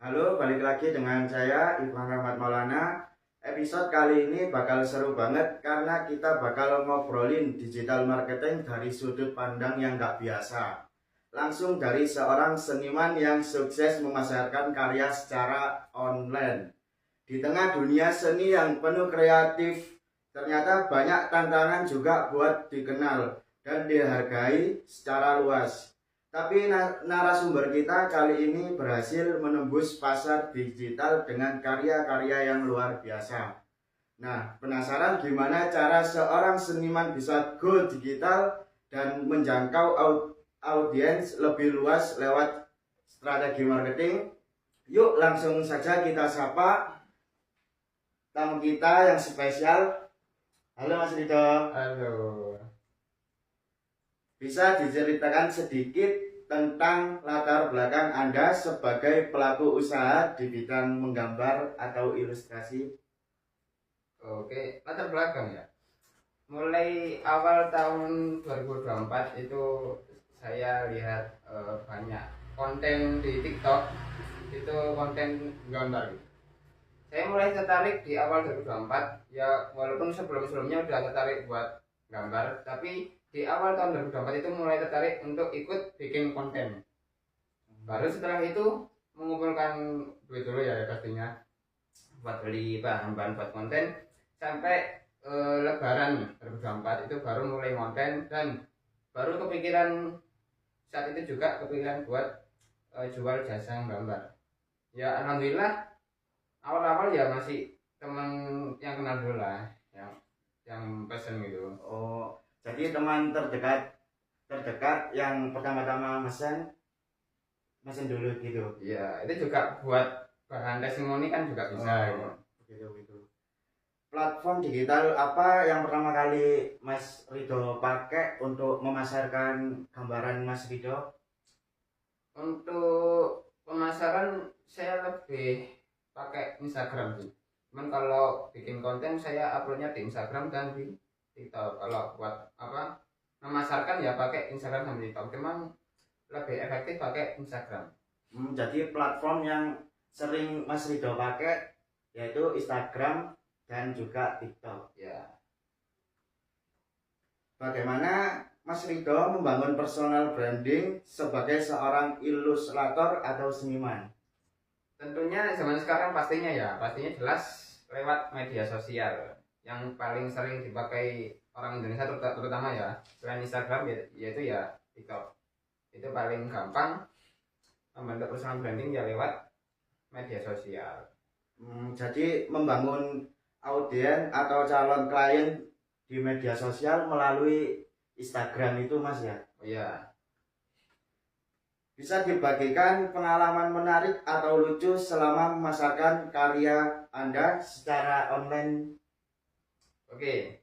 Halo, balik lagi dengan saya Ivan Rahmat Maulana. Episode kali ini bakal seru banget karena kita bakal ngobrolin digital marketing dari sudut pandang yang gak biasa. Langsung dari seorang seniman yang sukses memasarkan karya secara online. Di tengah dunia seni yang penuh kreatif, ternyata banyak tantangan juga buat dikenal dan dihargai secara luas. Tapi narasumber kita kali ini berhasil menembus pasar digital dengan karya-karya yang luar biasa. Nah, penasaran gimana cara seorang seniman bisa go digital dan menjangkau audiens lebih luas lewat strategi marketing? Yuk langsung saja kita sapa tamu kita yang spesial. Halo Mas Rido. Halo. Bisa diceritakan sedikit tentang latar belakang Anda sebagai pelaku usaha di bidang menggambar atau ilustrasi? Oke, latar belakang ya. Mulai awal tahun 2024 itu saya lihat banyak konten di TikTok, itu konten gambar gitu. Saya mulai tertarik di awal 2024 ya, walaupun sebelum-sebelumnya udah tertarik buat gambar, tapi di awal tahun 2024 itu mulai tertarik untuk ikut bikin konten. Baru setelah itu mengumpulkan duit dulu ya pastinya buat beli bahan-bahan buat konten sampai Lebaran 2024 itu baru mulai konten dan baru kepikiran saat itu juga kepikiran buat jual jasa gambar. Ya alhamdulillah awal-awal ya masih teman yang kenal dulu lah yang pesen gitu. Oh, jadi teman terdekat yang pertama-tama mesen dulu gitu. Ya itu juga buat bahan testimoni kan juga bisa gitu. Gitu. Platform digital apa yang pertama kali Mas Rido pakai untuk memasarkan gambaran Mas Rido? Untuk pemasaran saya lebih pakai Instagram sih. Cuman kalau bikin konten saya uploadnya di Instagram dan di TikTok. Kalau buat apa memasarkan ya pakai Instagram sama TikTok. Cuman lebih efektif pakai Instagram. Jadi platform yang sering Mas Rido pakai yaitu Instagram dan juga TikTok. Ya. Bagaimana Mas Rido membangun personal branding sebagai seorang ilustrator atau seniman? Tentunya zaman sekarang pastinya jelas lewat media sosial yang paling sering dipakai orang Indonesia terutama ya selain Instagram yaitu ya TikTok. Itu paling gampang membentuk personal branding ya lewat media sosial. Jadi membangun audien atau calon klien di media sosial melalui Instagram itu Mas ya? Oh ya. Bisa dibagikan pengalaman menarik atau lucu selama memasarkan karya Anda secara online? Oke.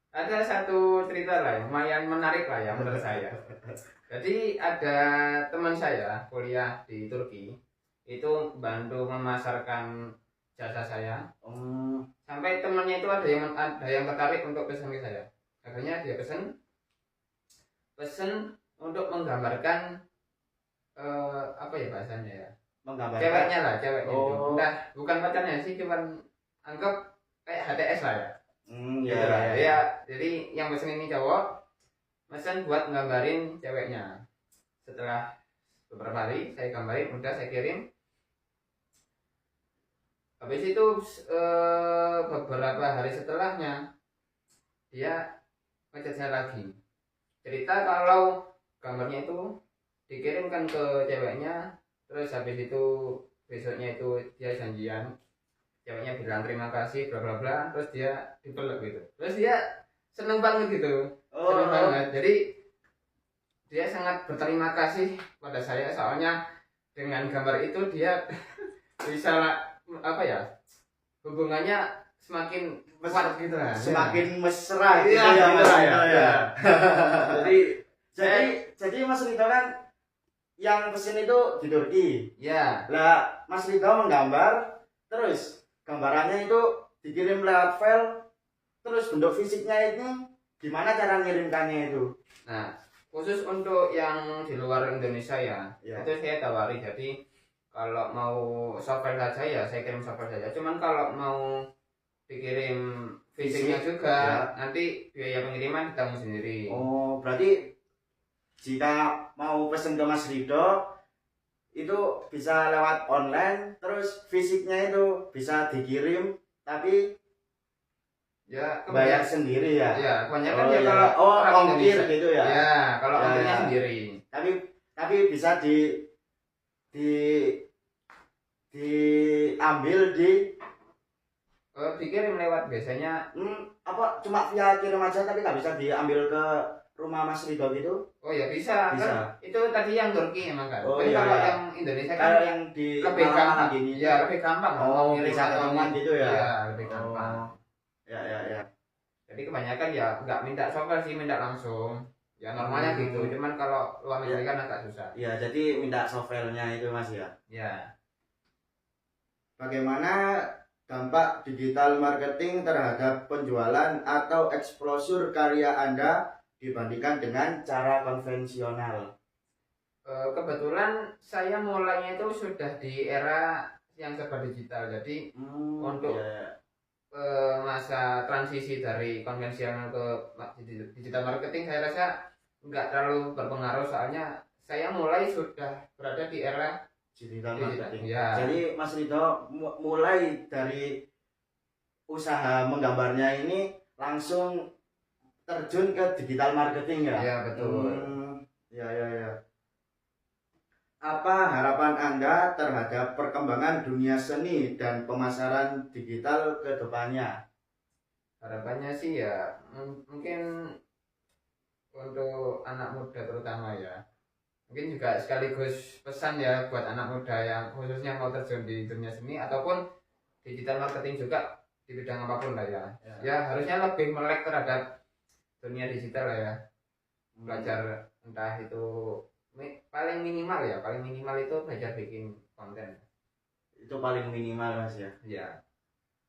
Ada satu cerita lah lumayan menarik lah ya menurut saya. Jadi ada teman saya kuliah di Turki itu bantu memasarkan jasa saya. Sampai temannya itu ada yang tertarik untuk pesan ke saya. Akhirnya dia pesan untuk menggambarkan apa ya bahasanya ya? Menggambarkan Ceweknya itu. Udah bukan pacarnya sih, cuman anggap kayak HTS lah ya. Ya. Jadi yang pesen ini cowok pesan buat nggambarin ceweknya. Setelah beberapa hari saya gambarin, udah saya kirim. Habis itu beberapa hari setelahnya dia ngechat saya lagi. Cerita kalau gambarnya itu dikirimkan ke ceweknya, terus habis itu besoknya itu dia janjian, ceweknya bilang terima kasih bla bla bla, terus dia dipeluk gitu, terus dia seneng banget gitu. Seneng banget, jadi dia sangat berterima kasih pada saya soalnya dengan gambar itu dia bisa apa ya, hubungannya semakin kuat gitu lah, semakin mesra gitu ya. Jadi Mas Rido kan yang pesen itu di Turki. Ya. Lah Mas Rido menggambar, terus gambarannya itu dikirim lewat file, terus bentuk fisiknya ini gimana cara ngirimkannya itu? Nah, khusus untuk yang di luar Indonesia ya. Itu saya tawari. Jadi Kalau mau software saja ya saya kirim software saja. Cuman kalau mau dikirim fisiknya juga, ya. nanti biaya pengiriman ditanggung sendiri. Oh, berarti jika mau pesen ke Mas Rido itu bisa lewat online, terus fisiknya itu bisa dikirim, tapi Ya, bayar kebanyakan sendiri ya. ya, kebanyakan Oh, ya iya. kalau Oh, orang ongkir Indonesia. gitu ya. Ya, kalau Ya, ongkirnya ya. sendiri. Tapi bisa di diambil di Dikirim lewat biasanya. apa cuma via kirim aja tapi nggak bisa diambil ke rumah Mas Rido gitu. Oh ya bisa, Bisa. kan itu tadi yang Turki emang kan. Oh, Tapi iya, kalau iya. yang Indonesia kan Kalau yang di lebih Malang gampang gini. ya, lebih gampang Oh, mau ngirim bisa atau ketemuan gitu ya. Iya, lebih gampang. Oh. Ya, ya, ya. Jadi kebanyakan ya nggak minta software sih, minta langsung. Ya normalnya gitu, cuman kalau luar negeri kan agak susah. Ya, jadi minta softwarenya itu Mas ya. Ya. Bagaimana dampak digital marketing terhadap penjualan atau eksposur karya Anda dibandingkan dengan cara konvensional? Kebetulan saya mulainya itu sudah di era yang serba digital. Jadi untuk ya. masa transisi dari konvensional ke digital marketing saya rasa nggak terlalu berpengaruh, soalnya saya mulai sudah berada di era Digital digital. marketing. Ya. Jadi Mas Rido mulai dari usaha menggambarnya ini langsung terjun ke digital marketing ya? Ya betul. Ya, ya, ya. Apa harapan Anda terhadap perkembangan dunia seni dan pemasaran digital ke depannya? Harapannya sih ya mungkin untuk anak muda terutama ya. Mungkin juga sekaligus pesan ya buat anak muda yang khususnya mau terjun di dunia seni ataupun digital marketing juga di bidang apapun lah ya. Ya harusnya lebih melek terhadap dunia digital lah ya. Belajar entah itu paling minimal itu belajar bikin konten. Itu paling minimal Mas ya. Ya.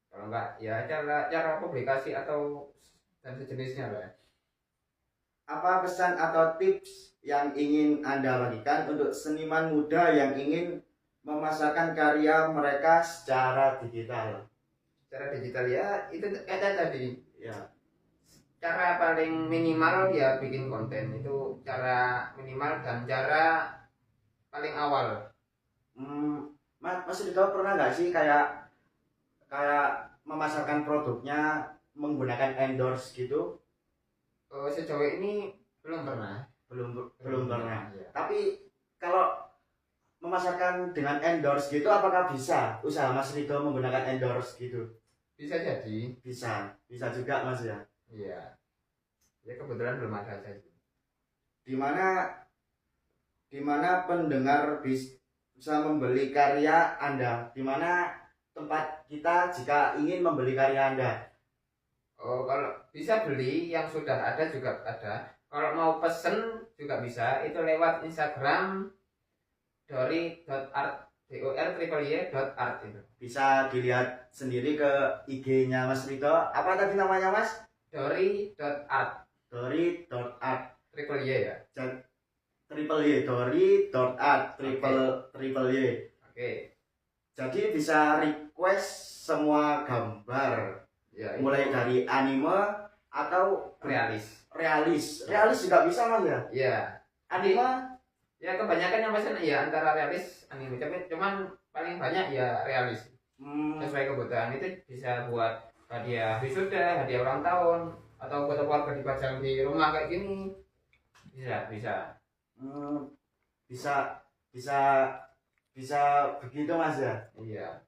Kalau enggak ya cara publikasi atau dan sejenisnya lah. Apa pesan atau tips yang ingin Anda bagikan untuk seniman muda yang ingin memasarkan karya mereka secara digital? Secara digital ya itu kata tadi. Ya. Cara paling minimal ya bikin konten, itu cara minimal dan cara paling awal. Mas Rido pernah nggak sih kayak memasarkan produknya menggunakan endorse gitu? Sejauh ini belum pernah. Belum pernah. Ya. Tapi kalau memasarkan dengan endorse gitu, apakah bisa usaha Mas Rido menggunakan endorse gitu? Bisa jadi. Bisa juga Mas ya. Iya. Ya kebetulan belum ada saja. Di mana pendengar bisa membeli karya Anda? Di mana tempat kita jika ingin membeli karya Anda? Kalau bisa beli yang sudah ada juga ada. Kalau mau pesen juga bisa. Itu lewat Instagram dori.art dor.art itu. Bisa dilihat sendiri ke IG-nya Mas Rido. Apa tadi namanya Mas? Dori.art. Dori.art. Triple Y ya. Triple Y. Dori.art. Triple Y. Oke. Jadi bisa request semua gambar. Ya, Mulai dari anime atau realis. Realis juga bisa Mas ya? Iya. Anime Ya kebanyakan yang pesan ya antara realis anime, cuman paling banyak ya realis. Sesuai kebutuhan, itu bisa buat hadiah wisuda, hadiah ulang tahun, atau foto keluarga dipajang di rumah kayak gini. Bisa. Bisa begitu Mas ya? Iya.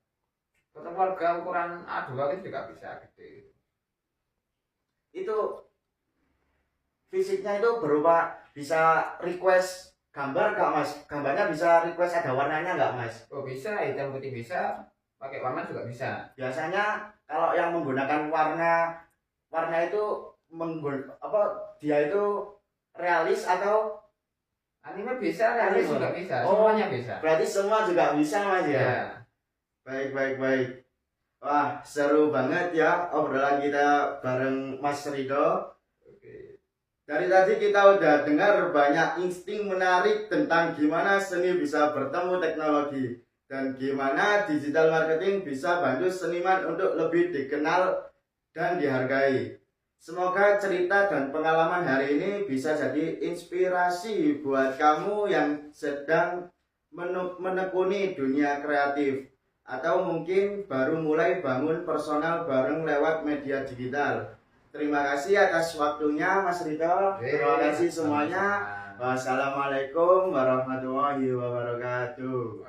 Foto keluarga ukuran A2 itu juga bisa gede. Itu fisiknya itu berupa bisa request gambar nggak Mas? Gambarnya bisa request ada warnanya nggak Mas? Oh bisa, hitam putih bisa, pakai warna juga bisa. Biasanya kalau yang menggunakan warna itu dia itu realis atau Anime bisa, realis Anime? juga bisa, Oh, semuanya bisa. berarti semua juga bisa Mas ya? Ya. Baik. Wah, seru banget ya obrolan kita bareng Mas Rido. Oke. Dari tadi kita udah dengar banyak insting menarik tentang gimana seni bisa bertemu teknologi. dan gimana digital marketing bisa bantu seniman untuk lebih dikenal dan dihargai. Semoga cerita dan pengalaman hari ini bisa jadi inspirasi buat kamu yang sedang menekuni dunia kreatif atau mungkin baru mulai bangun personal bareng lewat media digital. Terima kasih atas waktunya Mas Rito. Terima kasih semuanya. Wassalamualaikum warahmatullahi wabarakatuh.